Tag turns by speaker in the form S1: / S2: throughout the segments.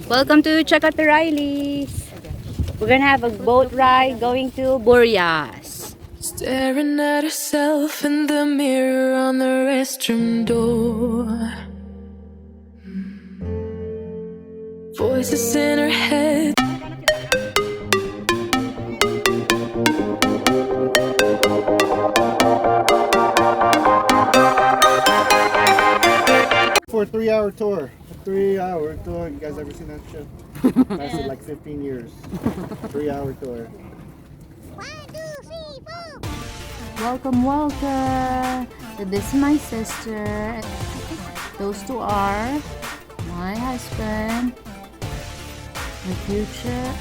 S1: Welcome to CheckouttheRileys. We're gonna have a boat ride going to Burias.
S2: Staring at herself in the mirror on the restroom door. Voices in her head.
S3: For a 3-hour tour. A 3-hour tour. You guys ever seen that show? Lasted like 15 years. 3-hour tour.
S4: 1, 2, 3, 4.
S1: Welcome, welcome. So this is my sister. Those two are my husband, my future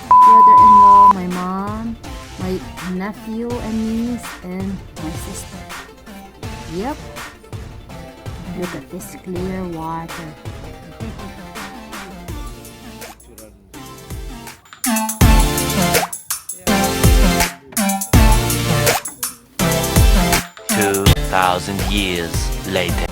S1: brother-in-law, my mom, my nephew and niece, and my sister. Yep. Look at this clear water.
S5: Years later.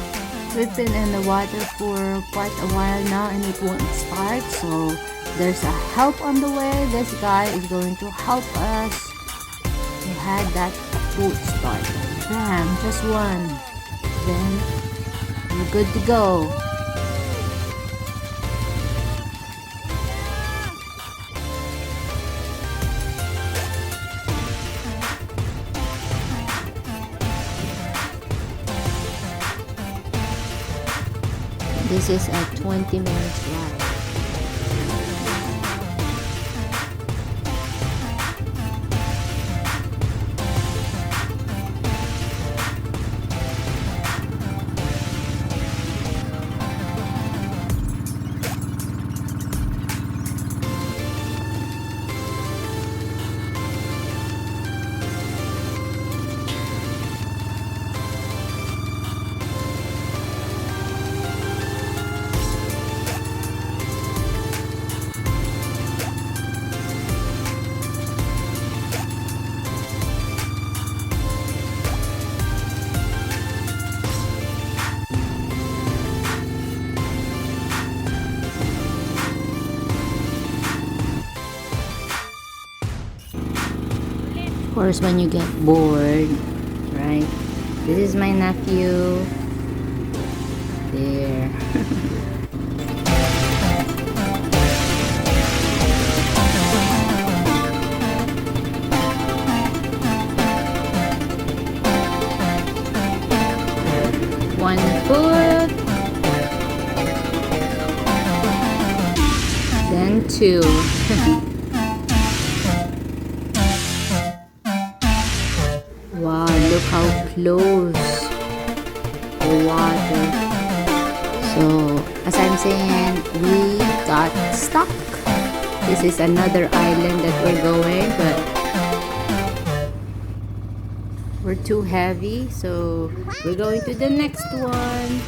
S1: We've been in the water for quite a while now and it won't start, so there's a help on the way. This guy is going to help us to have that boat started. Bam, just one. Then we're good to go. This is a 20 minutes ride. Of course, when you get bored, right? This is my nephew. There. One foot. Then two. Wow, look how close the water. So, as I'm saying, we got stuck. This is another island that we're going, but we're too heavy, so we're going to the next one.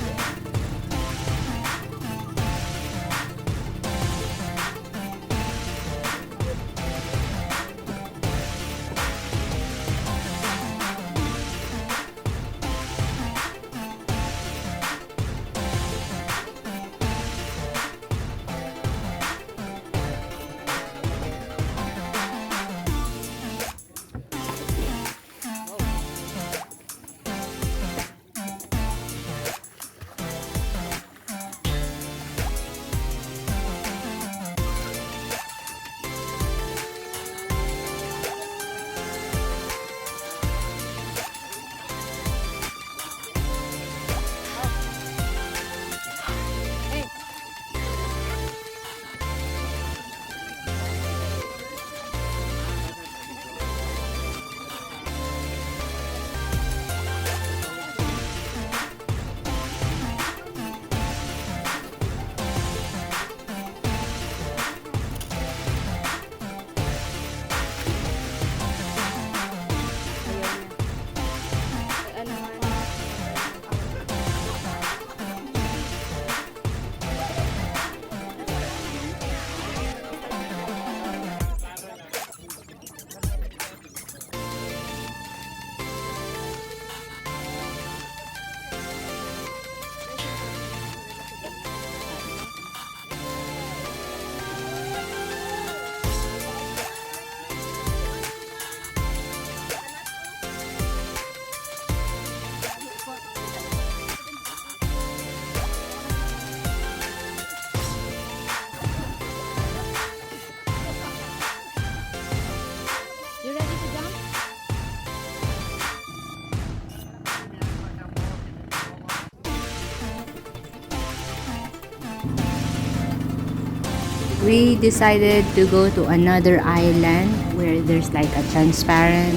S1: we decided to go to another island where there's like a transparent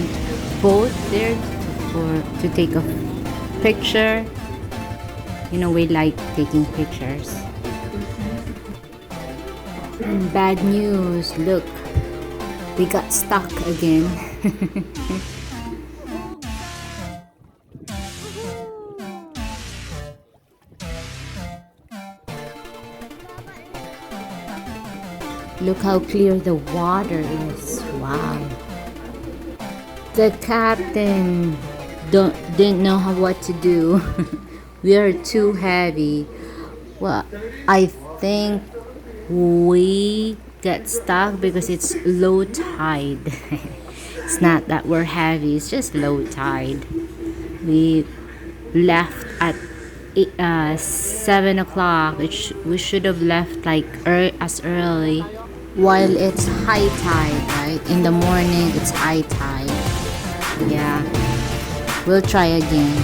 S1: boat there for to take a picture. You know, we like taking pictures. And bad news, look, we got stuck again. Look how clear the water is. Wow. The captain didn't know what to do. We are too heavy. Well, I think we get stuck because it's low tide. It's not that we're heavy, it's just low tide. We left at 7 o'clock. We should have left like as early while it's high tide, right? In the morning it's high tide. Yeah, we'll try again.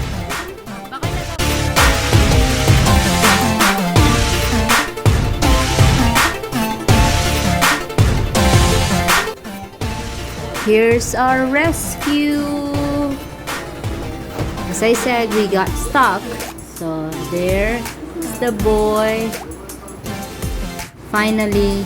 S1: Here's our rescue. As I said, we got stuck. So there's the boy. Finally,